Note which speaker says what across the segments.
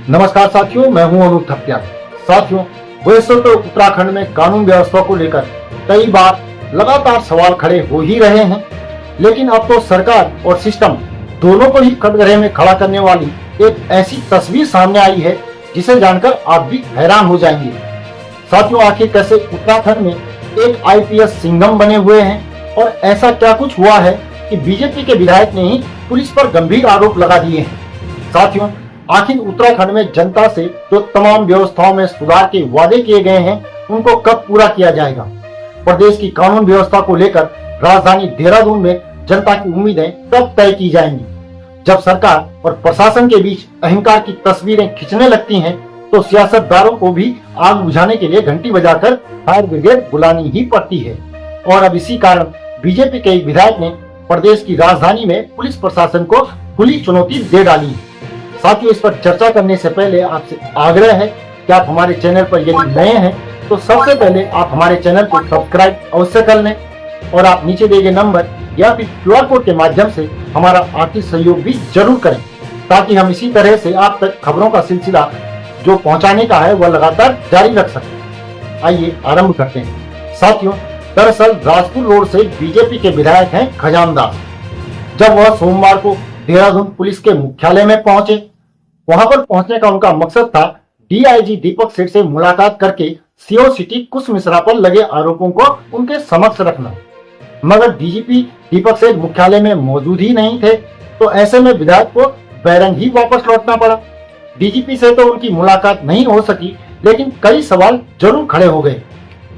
Speaker 1: नमस्कार साथियों, मैं हूं अनूप थपकिया। साथियों, वैसे तो उत्तराखंड में कानून व्यवस्था को लेकर कई बार लगातार सवाल खड़े हो ही रहे हैं, लेकिन अब तो सरकार और सिस्टम दोनों को ही कटघरे में खड़ा करने वाली एक ऐसी तस्वीर सामने आई है जिसे जानकर आप भी हैरान हो जाएंगे। साथियों, आखिर कैसे उत्तराखंड में एक आईपीएस सिंघम बने हुए हैं और ऐसा क्या कुछ हुआ है कि बीजेपी के विधायक ने ही पुलिस पर गंभीर आरोप लगा दिए हैं। साथियों, आखिर उत्तराखंड में जनता से जो तमाम व्यवस्थाओं में सुधार के वादे किए गए हैं उनको कब पूरा किया जाएगा? प्रदेश की कानून व्यवस्था को लेकर राजधानी देहरादून में जनता की उम्मीदें कब तय की जाएंगी? जब सरकार और प्रशासन के बीच अहंकार की तस्वीरें खिंचने लगती हैं तो सियासतदारों को भी आग बुझाने के लिए घंटी बजाकर फायर ब्रिगेड बुलानी ही पड़ती है। और अब इसी कारण बीजेपी के एक विधायक ने प्रदेश की राजधानी में पुलिस प्रशासन को खुली चुनौती दे डाली है। साथियों, इस पर चर्चा करने से पहले आपसे आग्रह है कि आप हमारे चैनल पर यदि नए हैं तो सबसे पहले आप हमारे चैनल को सब्सक्राइब अवश्य कर लें और आप नीचे दिए गए नंबर या फिर क्यूआर कोड के माध्यम से हमारा आर्थिक सहयोग भी जरूर करें, ताकि हम इसी तरह से आप तक खबरों का सिलसिला जो पहुंचाने का है वह लगातार जारी रख सकें। आइए आरंभ करते हैं। साथियों, दरअसल राजपुर रोड से बीजेपी के विधायक हैं खजान दास। जब वह सोमवार को देहरादून पुलिस के मुख्यालय में पहुंचे, वहां पर पहुंचने का उनका मकसद था डीआईजी दीपक सेठ से मुलाकात करके सीओ सिटी कुश मिश्रा पर लगे आरोपों को उनके समक्ष रखना। मगर डीजीपी दीपक सेठ मुख्यालय में मौजूद ही नहीं थे, तो ऐसे में विधायक को बैरंग ही वापस लौटना पड़ा। डीजीपी से तो उनकी मुलाकात नहीं हो सकी, लेकिन कई सवाल जरूर खड़े हो गए।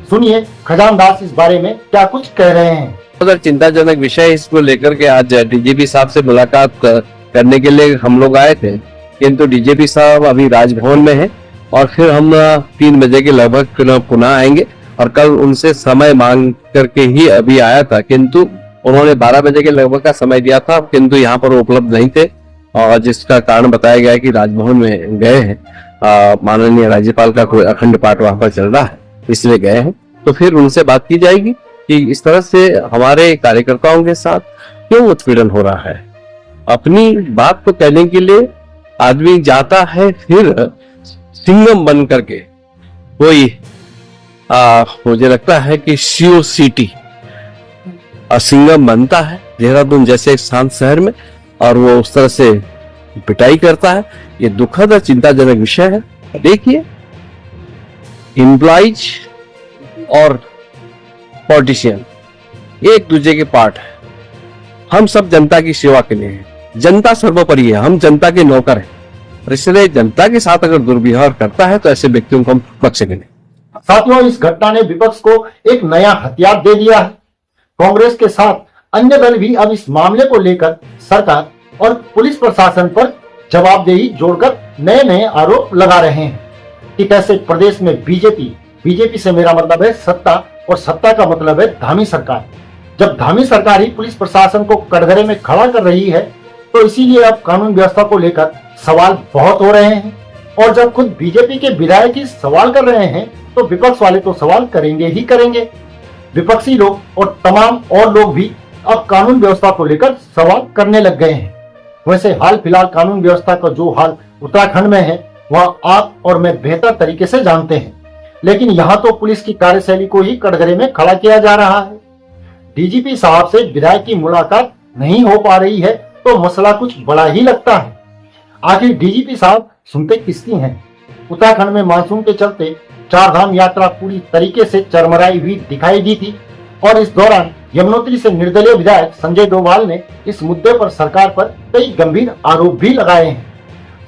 Speaker 1: सुनिए खजान दास इस बारे में क्या कुछ कह रहे हैं।
Speaker 2: अगर चिंताजनक विषय इसको लेकर के आज डीजीपी साहब से मुलाकात करने के लिए हम लोग आए थे, किंतु डीजीपी साहब अभी राजभवन में हैं और फिर हम 3 बजे के लगभग पुनः आएंगे। और कल उनसे समय मांग करके ही अभी आया था, किंतु उन्होंने 12 बजे के लगभग का समय दिया था, किंतु यहाँ पर उपलब्ध नहीं थे और जिसका कारण बताया गया कि राजभवन में गए हैं। माननीय राज्यपाल का कोई अखंड पाठ वहां पर चल रहा है, इसलिए गए हैं। तो फिर उनसे बात की जाएगी कि इस तरह से हमारे कार्यकर्ताओं के साथ क्यों उत्पीड़न हो रहा है। अपनी बात को कहने के लिए आदमी जाता है, फिर सिंघम बन करके कोई मुझे लगता है कि सीओ सिटी सिंघम बनता है देहरादून जैसे एक शांत शहर में, और वो उस तरह से पिटाई करता है। ये दुखद और चिंताजनक विषय है। देखिए, एम्प्लॉइज और पॉलिटिशियन एक दूसरे के पार्ट है। हम सब जनता की सेवा के लिए हैं, जनता सर्वोपरि है, हम जनता के नौकर हैं। इसलिए जनता के साथ अगर दुर्व्यवहार करता है तो ऐसे व्यक्तियों को हम बख्शेंगे नहीं।
Speaker 1: साथियों, इस घटना ने विपक्ष को एक नया हथियार दे दिया है। कांग्रेस के साथ अन्य दल भी अब इस मामले को लेकर सरकार और पुलिस प्रशासन पर जवाबदेही जोड़कर नए नए आरोप लगा रहे हैं कि कैसे प्रदेश में बीजेपी से मेरा मतलब है सत्ता, और सत्ता का मतलब है धामी सरकार। जब धामी सरकार ही पुलिस प्रशासन को कटघरे में खड़ा कर रही है तो इसीलिए अब कानून व्यवस्था को लेकर सवाल बहुत हो रहे हैं। और जब खुद बीजेपी के विधायक ही सवाल कर रहे हैं तो विपक्ष वाले तो सवाल करेंगे ही करेंगे। विपक्षी लोग और तमाम और लोग भी अब कानून व्यवस्था को लेकर सवाल करने लग गए हैं। वैसे हाल फिलहाल कानून व्यवस्था का जो हाल उत्तराखंड में है वह आप और मैं बेहतर तरीके से जानते हैं, लेकिन यहाँ तो पुलिस की कार्यशैली को ही कटघरे में खड़ा किया जा रहा है। डीजीपी साहब से विधायक की मुलाकात नहीं हो पा रही है तो मसला कुछ बड़ा ही लगता है। आखिर डीजीपी साहब सुनते किसकी हैं? उत्तराखंड में मानसून के चलते 4 धाम यात्रा पूरी तरीके से चरमराई हुई दिखाई दी थी और इस दौरान यमुनोत्री से निर्दलीय विधायक संजय डोभाल ने इस मुद्दे पर सरकार पर कई गंभीर आरोप भी लगाए हैं।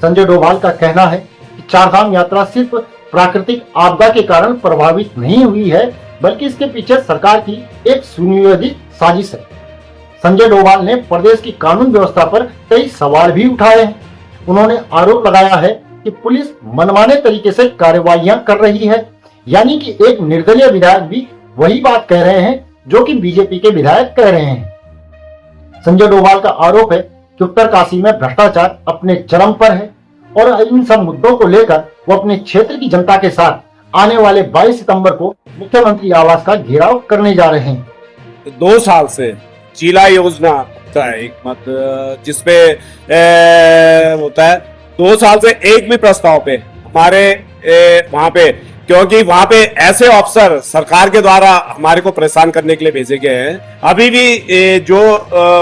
Speaker 1: संजय डोभाल का कहना है कि 4 धाम यात्रा सिर्फ प्राकृतिक आपदा के कारण प्रभावित नहीं हुई है, बल्कि इसके पीछे सरकार की एक सुनियोजित साजिश है। संजय डोभाल ने प्रदेश की कानून व्यवस्था पर कई सवाल भी उठाए हैं। उन्होंने आरोप लगाया है कि पुलिस मनमाने तरीके से कार्रवाइयां कर रही है, यानी कि एक निर्दलीय विधायक भी वही बात कह रहे हैं जो कि बीजेपी के विधायक कह रहे हैं। संजय डोभाल का आरोप है कि उत्तरकाशी में भ्रष्टाचार अपने चरम पर है और इन सब मुद्दों को लेकर वो अपने क्षेत्र की जनता के साथ आने वाले 22 सितंबर को मुख्यमंत्री आवास का घेराव करने जा रहे हैं।
Speaker 3: 2 साल से चीला योजना होता है एक मत, जिसपे होता है 2 साल से एक भी प्रस्ताव पे हमारे वहां पे, क्योंकि वहां पे ऐसे अफसर सरकार के द्वारा हमारे को परेशान करने के लिए भेजे गए हैं। अभी भी जो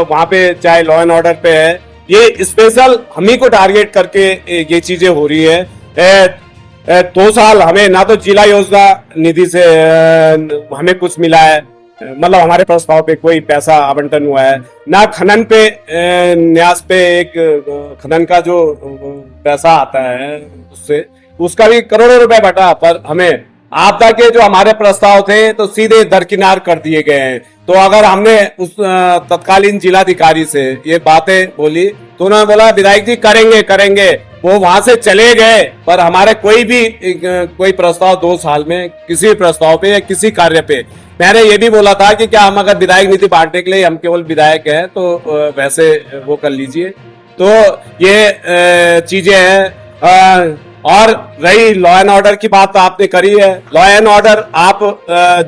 Speaker 3: वहां पे चाहे लॉ एंड ऑर्डर पे है, ये स्पेशल हम ही को टारगेट करके ये चीजें हो रही है। 2 साल हमें ना तो जिला योजना निधि से हमें कुछ मिला है, मतलब हमारे प्रस्ताव पे कोई पैसा आवंटन हुआ है, ना खनन पे न्यास पे एक खनन का जो पैसा आता है उससे उसका भी करोड़ों रुपए बटा, पर हमें आपदा के जो हमारे प्रस्ताव थे तो सीधे दरकिनार कर दिए गए हैं। तो अगर हमने उस तत्कालीन जिलाधिकारी से ये बातें बोली तो उन्होंने बोला विधायक जी करेंगे करेंगे, वो वहां से चले गए, पर हमारे कोई प्रस्ताव 2 साल में किसी भी प्रस्ताव पे या किसी कार्य पे, मैंने ये भी बोला था कि क्या हम अगर विधायक निधि बांटने के लिए हम केवल विधायक हैं तो वैसे वो कर लीजिए। तो ये चीजें हैं। और रही लॉ एंड ऑर्डर की बात तो आपने करी है। लॉ एंड ऑर्डर आप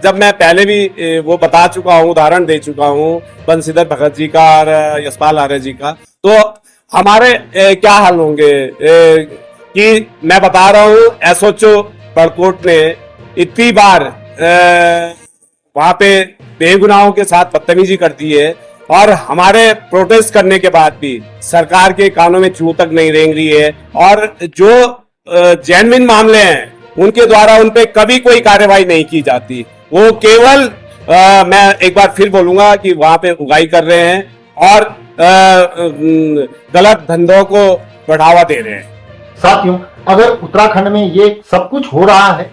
Speaker 3: जब मैं पहले भी वो बता चुका हूँ, उदाहरण दे चुका हूँ बंशीधर भगत जी का और यशपाल आर्य जी का, तो हमारे क्या हाल होंगे कि मैं बता रहा हूँ एसओचओ बड़कोट ने इतनी बार वहां पे बेगुनाहों के साथ बदतमीजी कर दी है, और हमारे प्रोटेस्ट करने के बाद भी सरकार के कानों में चूं तक नहीं रेंग रही है। और जो जेन्युइन मामले हैं उनके द्वारा उन पे कभी कोई कार्यवाही नहीं की जाती। वो केवल मैं एक बार फिर बोलूंगा कि वहां पे उगाई कर रहे हैं और गलत धंधों को बढ़ावा दे रहे हैं।
Speaker 1: साथियों, अगर उत्तराखंड में ये सब कुछ हो रहा है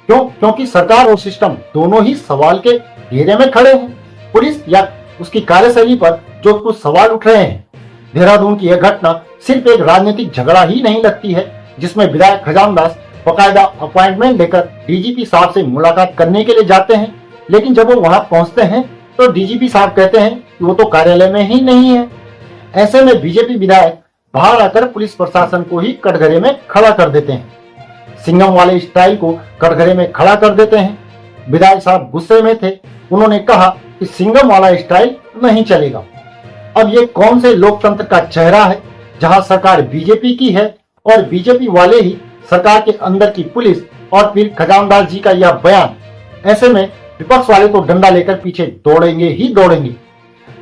Speaker 1: क्योंकि सरकार और सिस्टम दोनों ही सवाल के घेरे में खड़े हैं। पुलिस या उसकी कार्यशैली पर जो कुछ सवाल उठ रहे हैं। देहरादून की यह घटना सिर्फ एक राजनीतिक झगड़ा ही नहीं लगती है, जिसमें विधायक खजानदास बकायदा अपॉइंटमेंट लेकर डीजीपी साहब से मुलाकात करने के लिए जाते हैं, लेकिन जब वो वहां पहुंचते हैं तो डीजीपी साहब कहते हैं कि वो तो कार्यालय में ही नहीं है। ऐसे में बीजेपी विधायक बाहर आकर पुलिस प्रशासन को ही कटघरे में खड़ा कर देते हैं, सिंघम वाले स्टाइल को कटघरे में खड़ा कर देते हैं। विधायक साहब गुस्से में थे, उन्होंने कहा कि सिंघम वाला स्टाइल नहीं चलेगा। अब ये कौन से लोकतंत्र का चेहरा है जहां सरकार बीजेपी की है और बीजेपी वाले ही सरकार के अंदर की पुलिस, और फिर खजानदास जी का यह बयान। ऐसे में विपक्ष वाले तो डंडा लेकर पीछे दौड़ेंगे ही दौड़ेंगे।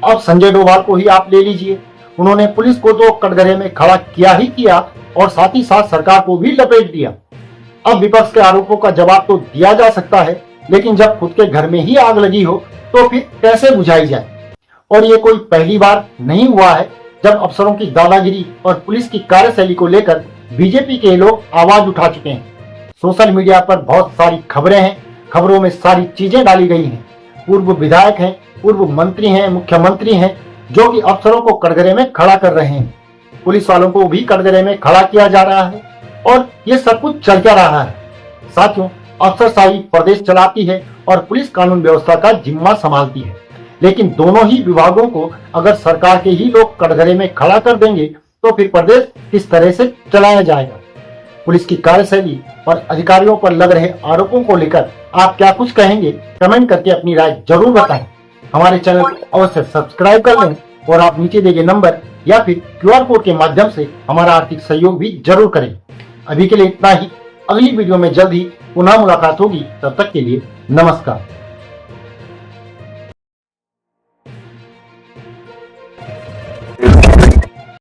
Speaker 1: अब संजय डोभाल को ही आप ले लीजिए, उन्होंने पुलिस को तो कटघरे में खड़ा किया ही किया और साथ ही साथ सरकार को भी लपेट दिया। अब विपक्ष के आरोपों का जवाब तो दिया जा सकता है, लेकिन जब खुद के घर में ही आग लगी हो तो फिर कैसे बुझाई जाए। और ये कोई पहली बार नहीं हुआ है जब अफसरों की दादागिरी और पुलिस की कार्यशैली को लेकर बीजेपी के लोग आवाज उठा चुके हैं। सोशल मीडिया पर बहुत सारी खबरें हैं, खबरों में सारी चीजें डाली गई हैं। पूर्व विधायक हैं, पूर्व मंत्री हैं, मुख्यमंत्री हैं, जो कि अफसरों को कटघरे में खड़ा कर रहे हैं। पुलिस वालों को भी कटघरे में खड़ा किया जा रहा है और ये सब कुछ चल क्या रहा है। साथियों, अफसरशाही प्रदेश चलाती है और पुलिस कानून व्यवस्था का जिम्मा संभालती है, लेकिन दोनों ही विभागों को अगर सरकार के ही लोग कटघरे में खड़ा कर देंगे तो फिर प्रदेश किस तरह से चलाया जाएगा। पुलिस की कार्यशैली और अधिकारियों पर लग रहे आरोपों को लेकर आप क्या कुछ कहेंगे, कमेंट करके अपनी राय जरूर बताएं। हमारे चैनल को अवश्य सब्सक्राइब कर लें और आप नीचे दिए गए नंबर या फिर QR कोड के माध्यम से हमारा आर्थिक सहयोग भी जरूर करें। अभी के लिए इतना ही, अगली वीडियो में जल्द ही पुनः मुलाकात होगी, तब तक के लिए नमस्कार।